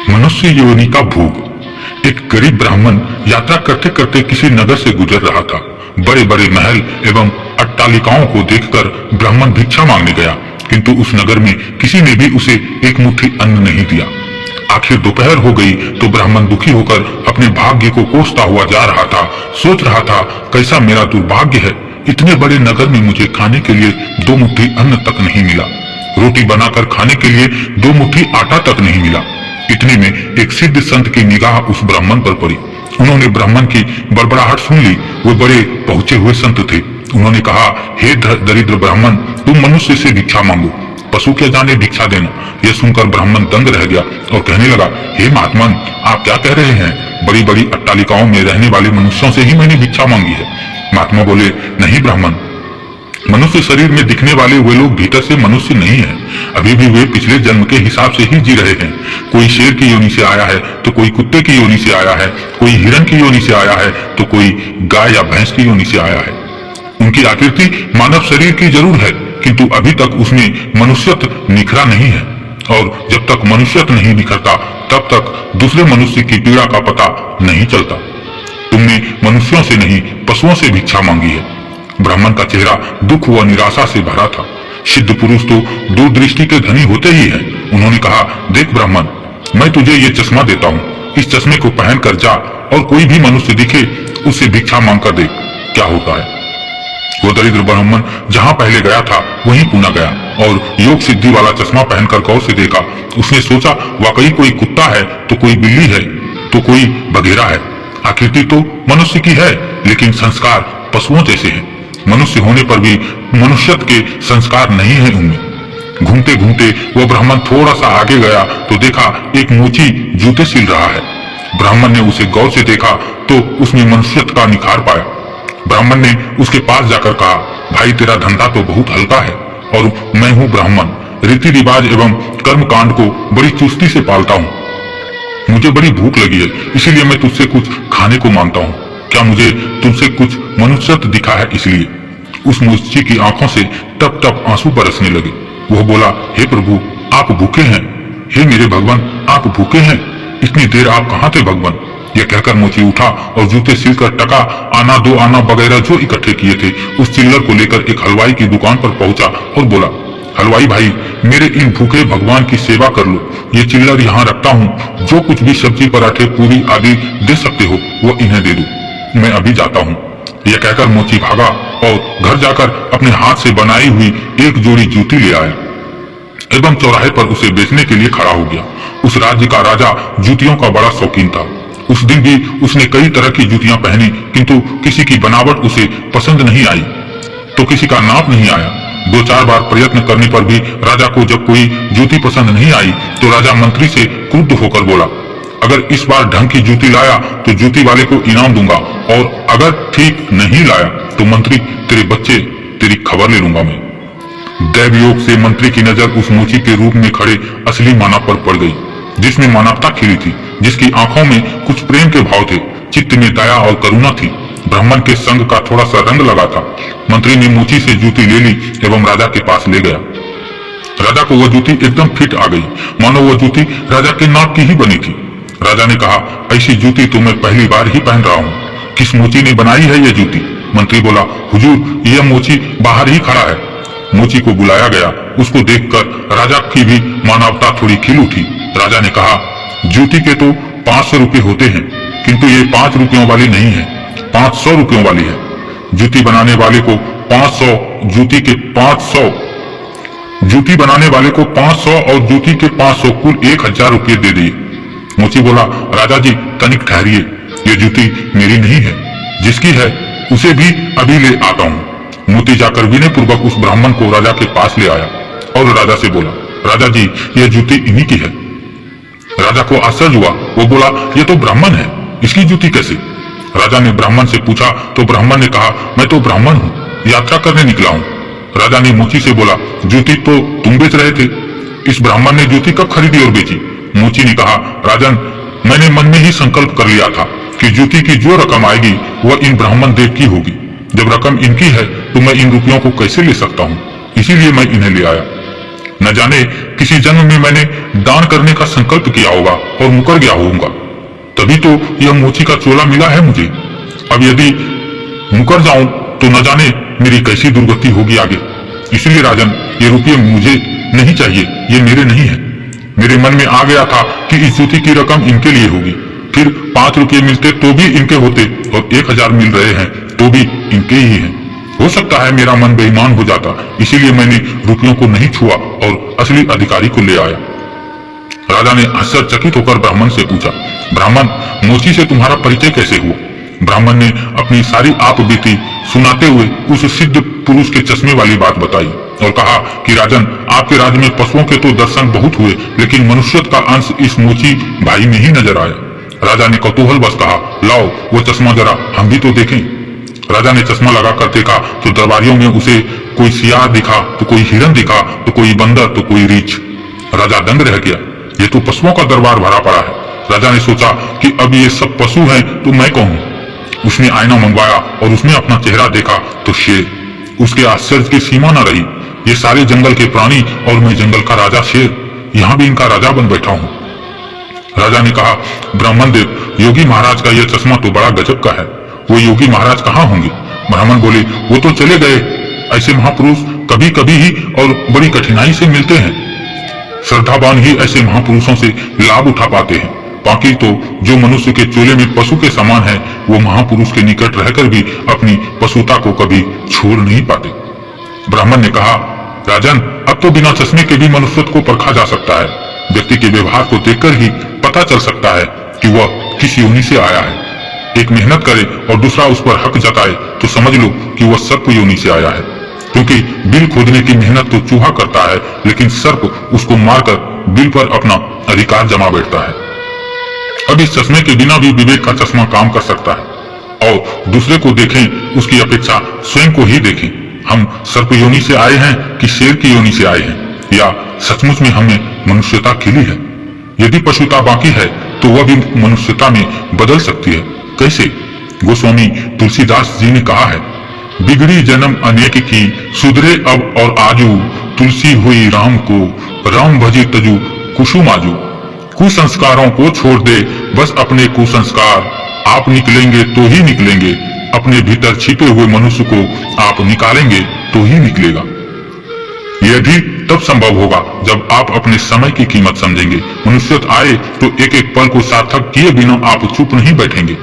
मनुष्य योनि का भोग। एक गरीब ब्राह्मण यात्रा करते करते किसी नगर से गुजर रहा था। बड़े बड़े महल एवं अट्टालिकाओं को देखकर ब्राह्मण भिक्षा मांगने गया, किंतु उस नगर में किसी ने भी उसे एक मुट्ठी अन्न नहीं दिया। आखिर दोपहर हो गई तो ब्राह्मण दुखी होकर अपने भाग्य को कोसता हुआ जा रहा था। सोच रहा था, कैसा मेरा दुर्भाग्य है, इतने बड़े नगर में मुझे खाने के लिए 2 मुट्ठी अन्न तक नहीं मिला, रोटी बनाकर खाने के लिए 2 मुट्ठी आटा तक नहीं मिला। इतने में एक सिद्ध संत की निगाह उस ब्राह्मण पर पड़ी। उन्होंने ब्राह्मण की बड़बड़ाहट सुन ली। वो बड़े पहुंचे हुए संत थे। उन्होंने कहा, हे दरिद्र ब्राह्मण, तुम मनुष्य से भिक्षा मांगो, पशु क्या जाने भिक्षा देना। यह सुनकर ब्राह्मण दंग रह गया और कहने लगा, हे महात्मन, आप क्या कह रहे हैं? बड़ी बड़ी अट्टालिकाओं में रहने वाले मनुष्यों से ही मैंने भिक्षा मांगी है। महात्मा बोले, नहीं ब्राह्मण, मनुष्य शरीर में दिखने वाले वे लोग भीतर से मनुष्य नहीं है। अभी भी वे पिछले जन्म के हिसाब से ही जी रहे हैं। कोई शेर की योनि से आया है तो कोई कुत्ते की योनि से आया है, कोई हिरण की योनि से आया है तो कोई गाय या भैंस की योनि से आया है। उनकी आकृति मानव शरीर की जरूर है, किंतु अभी तक उसमें मनुष्यत्व निखरा नहीं है, और जब तक मनुष्यत्व नहीं निखरता तब तक दूसरे मनुष्य की पीड़ा का पता नहीं चलता। तुमने मनुष्यों से नहीं, पशुओं से भिक्षा मांगी है। ब्राह्मण का चेहरा दुख व निराशा से भरा था। सिद्ध पुरुष तो दूरदृष्टि के धनी होते ही हैं। उन्होंने कहा, देख ब्राह्मण, मैं तुझे ये चश्मा देता हूँ, इस चश्मे को पहन कर जा और कोई भी मनुष्य दिखे उससे भिक्षा मांग कर देख क्या होता है। वो दरिद्र ब्राह्मण जहाँ पहले गया था वहीं पुनः गया और योग सिद्धि वाला चश्मा पहनकर गौर से देखा। उसने सोचा, वाकई कोई कुत्ता है तो कोई बिल्ली है तो कोई बघेरा है। आकृति तो मनुष्य की है, लेकिन संस्कार पशुओं जैसे हैं। मनुष्य होने पर भी मनुष्यत्व के संस्कार नहीं है उनमें। घूमते घूमते वो ब्राह्मण थोड़ा सा आगे गया तो देखा एक मोची जूते सिल रहा है। ब्राह्मण ने उसे गौर से देखा तो उसमें मनुष्यत्व का निखार पाया। ब्राह्मण ने उसके पास जाकर कहा, भाई तेरा धंधा तो बहुत हल्का है और मैं हूँ ब्राह्मण, रीति रिवाज एवं कर्म कांड को बड़ी चुस्ती से पालता हूँ। मुझे बड़ी भूख लगी है, इसीलिए मैं तुझसे कुछ खाने को मांगता हूँ। क्या मुझे तुमसे कुछ मनुष्यत्व दिखा है इसलिए? उस मोची की आंखों से टप टप आंसू बरसने लगे। वह बोला, हे प्रभु, आप भूखे हैं? हे मेरे भगवान, आप भूखे हैं? इतनी देर आप कहाँ थे भगवान? यह कहकर मोची उठा और जूते सिलकर टका, आना, 2 आना वगैरह जो इकट्ठे किए थे उस चिल्लर को लेकर एक हलवाई की दुकान पर पहुंचा और बोला, हलवाई भाई, मेरे इन भूखे भगवान की सेवा कर लो। ये चिल्लर यहाँ रखता हूँ, जो कुछ भी सब्जी, पराठे, पूरी आदि दे सकते हो वो इन्हें दे दो, मैं अभी जाता हूँ। यह कहकर मोची भागा और घर जाकर अपने हाथ से बनाई हुई एक जोड़ी जूती ले आया एवं चौराहे पर उसे बेचने के लिए खड़ा हो गया। उस राज्य का राजा जूतियों का बड़ा शौकीन था। उस दिन भी उसने कई तरह की जूतियां पहनी, किंतु किसी की बनावट उसे पसंद नहीं आई तो किसी का नाप नहीं आया। 2-4 बार प्रयत्न करने पर भी राजा को जब कोई जूती पसंद नहीं आई तो राजा मंत्री से क्रुद्ध होकर बोला, अगर इस बार ढंग की जूती लाया तो जूती वाले को इनाम दूंगा, और अगर ठीक नहीं लाया तो मंत्री तेरे बच्चे तेरी खबर ले लूंगा मैं। दैव योग से मंत्री की नजर उस मोची के रूप में खड़े असली मानव पर पड़ गई, जिसमें मानवता खिली थी, जिसकी आंखों में कुछ प्रेम के भाव थे, चित्त में दया और करुणा थी। ब्राह्मण के संग का थोड़ा सा रंग लगा था। मंत्री ने मोची से जूती ले ली एवं राजा के पास ले गया। राजा को वह जूती एकदम फिट आ गई, मानो वह जूती राजा के नाप की ही बनी थी। राजा ने कहा, ऐसी जूती तो मैं पहली बार ही पहन रहा हूँ, किस मोची ने बनाई है ये जूती? मंत्री बोला, हुजूर, यह मोची बाहर ही खड़ा है। मोची को बुलाया गया। उसको देखकर राजा की भी मानवता थोड़ी खिल उठी। राजा ने कहा, जूती के तो 500 रुपये होते हैं, किंतु ये 5 रुपयों वाली नहीं है, 500 रुपयों वाली है। जूती बनाने वाले को 500, जूती के 500, जूती बनाने वाले को 500 और जूती के 500, कुल 1000 रुपये दे दिए। मोची बोला, राजा जी तनिक ठहरिए, ये जूती मेरी नहीं है, जिसकी है उसे भी अभी ले आता हूँ। मोती जाकर विनय पूर्वक उस ब्राह्मण को राजा के पास ले आया और राजा से बोला, राजा जी यह जूती इन्हीं की है। राजा को आश्चर्य हुआ। वो बोला, ये तो ब्राह्मण है, इसकी जूती कैसे? राजा ने ब्राह्मण से पूछा तो ब्राह्मण ने कहा, मैं तो ब्राह्मण हूँ, यात्रा करने निकला हूँ। राजा ने मोची से बोला, जूती तो तुम बेच रहे थे, इस ब्राह्मण ने जूती कब खरीदी और बेची? मोची ने कहा, राजन, मैंने मन में ही संकल्प कर लिया था कि जूती की जो रकम आएगी वह इन ब्राह्मण देव की होगी। जब रकम इनकी है तो मैं इन रुपयों को कैसे ले सकता हूँ, इसीलिए मैं इन्हें ले आया। न जाने किसी जन्म में मैंने दान करने का संकल्प किया होगा और मुकर गया होऊंगा, तभी तो यह मोची का चोला मिला है मुझे। अब यदि मुकर जाऊं तो न जाने मेरी कैसी दुर्गति होगी आगे। इसलिए राजन, ये रुपये मुझे नहीं चाहिए, ये मेरे नहीं है। मेरे मन में आ गया था कि इस जूती की रकम इनके लिए होगी, फिर 5 रुपये मिलते तो भी इनके होते और 1000 मिल रहे हैं तो भी इनके ही हैं। हो सकता है मेरा मन बेईमान हो जाता, इसीलिए मैंने रुपयों को नहीं छुआ और असली अधिकारी को ले आया। राजा ने आश्चर्यचकित होकर ब्राह्मण से पूछा, ब्राह्मण, मोची से तुम्हारा परिचय कैसे हुआ? ब्राह्मण ने अपनी सारी आप बीती सुनाते हुए उस सिद्ध पुरुष के चश्मे वाली बात बताई और कहा कि राजन, आपके राज्य में पशुओं के तो दर्शन बहुत हुए, लेकिन मनुष्यत्व का अंश इस मोची भाई में ही नजर आया। राजा ने कौतूहल बस कहा, लाओ वो चश्मा जरा हम भी तो देखें। राजा ने चश्मा लगा कर देखा तो दरबारियों में उसे कोई सियार दिखा, तो कोई हिरन दिखा, तो कोई बंदर, तो कोई रीछ। राजा दंग रह गया, ये तो पशुओं का दरबार भरा पड़ा है। राजा ने सोचा कि अब ये सब पशु हैं तो मैं कौन हूं? उसने आईना मंगवाया और उसमें अपना चेहरा देखा तो शेर। उसके आश्चर्य की सीमा न रही। ये सारे जंगल के प्राणी और मैं जंगल का राजा शेर, यहाँ भी इनका राजा बन बैठा हूँ। राजा ने कहा, ब्राह्मण देव, योगी महाराज का यह चश्मा तो बड़ा गजब का है। वो योगी महाराज कहाँ होंगे? ब्राह्मण बोले, वो तो चले गए। ऐसे महापुरुष कभी कभी ही और बड़ी कठिनाई से मिलते हैं। श्रद्धावान ही ऐसे महापुरुषों से लाभ उठा पाते हैं। बाकी तो जो मनुष्य के चोले में पशु के समान है, वो महापुरुष के निकट रहकर भी अपनी पशुता को कभी छोड़ नहीं पाते। ब्राह्मण ने कहा, राजन, अब तो बिना चश्मे के भी मनुष्यत्व को परखा जा सकता है। व्यक्ति के व्यवहार को देखकर ही पता चल सकता है कि वह किस योनि से आया है। एक मेहनत करे और दूसरा उस पर हक जताए तो समझ लो कि वह सर्प योनि से आया है, क्योंकि बिल खोदने की मेहनत तो चूहा करता है, लेकिन सर्प उसको मारकर बिल पर अपना अधिकार जमा बैठता है। अब इस चश्मे के बिना भी विवेक का चश्मा काम कर सकता है, और दूसरे को देखें उसकी अपेक्षा स्वयं को ही देखें। हम सर्प योनि से आए हैं कि शेर की योनि से आए हैं, या सचमुच में हमें मनुष्यता खिली है? यदि पशुता बाकी है तो वह भी मनुष्यता में बदल सकती है। कैसे? गोस्वामी तुलसीदास जी ने कहा है, बिगड़ी जन्म अनेक की, सुधरे अब और आजू, तुलसी हुई राम को, राम भजी तजू कुसुम आजू। कुसंस्कारों को छोड़ दे बस अपने कुसंस्कार, आप निकलेंगे तो ही निकलेंगे। अपने भीतर छिपे हुए मनुष्य को आप निकालेंगे तो ही निकलेगा। यह भी तब संभव होगा जब आप अपने समय की कीमत समझेंगे। मनुष्यत्व आए तो एक एक पल को सार्थक किए बिना आप चुप नहीं बैठेंगे।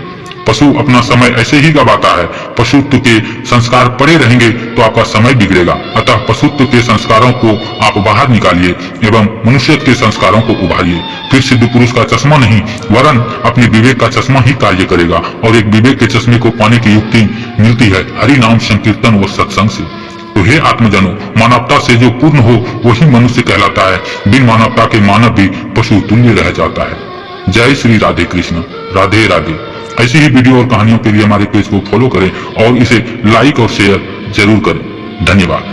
पशु अपना समय ऐसे ही गवाता है। पशुत्व के संस्कार पड़े रहेंगे तो आपका समय बिगड़ेगा। अतः पशुत्व के संस्कारों को आप बाहर निकालिए एवं मनुष्यत्व के संस्कारों को उभारिए। फिर सिद्ध पुरुष का चश्मा नहीं वरन अपने विवेक का चश्मा ही कार्य करेगा, और एक विवेक के चश्मे को पाने की युक्ति मिलती है हरि नाम संकीर्तन व सत्संग से। तो हे आत्मजनों, मानवता से जो पूर्ण हो वही मनुष्य कहलाता है। बिन मानवता के मानव भी पशु तुल्य रह जाता है। जय श्री राधे कृष्ण, राधे राधे। ऐसी ही वीडियो और कहानियों के लिए हमारे पेज को फॉलो करें और इसे लाइक और शेयर जरूर करें। धन्यवाद।